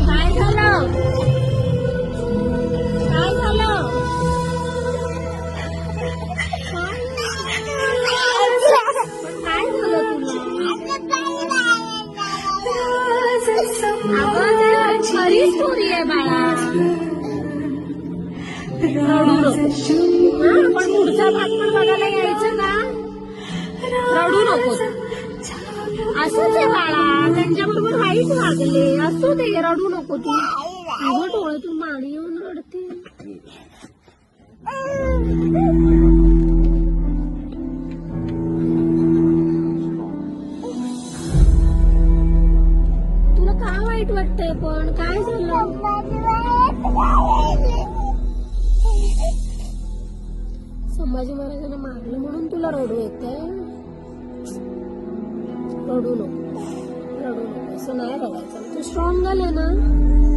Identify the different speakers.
Speaker 1: काय झालं? काय झालं? काय झालं तुला? अगं खरी स्टोरी आहे बाळा. रडू नको. पण पुढचा भाग पण बघायला यायचं ना. रडू नको. असंच आहे बाळा, त्यांच्याबरोबर वाईट वागले. असू दे, रडू नको तू. तुझं डोळ्यातून पाणी येऊन रडते. तुला का वाईट वाटतंय? पण काय झालं? संभाजी महाराजांना मारलं म्हणून तुला रडू येतंय? रडू नको, रडू नको. असं नाही रडायचं. तू स्ट्रॉंग झाले ना.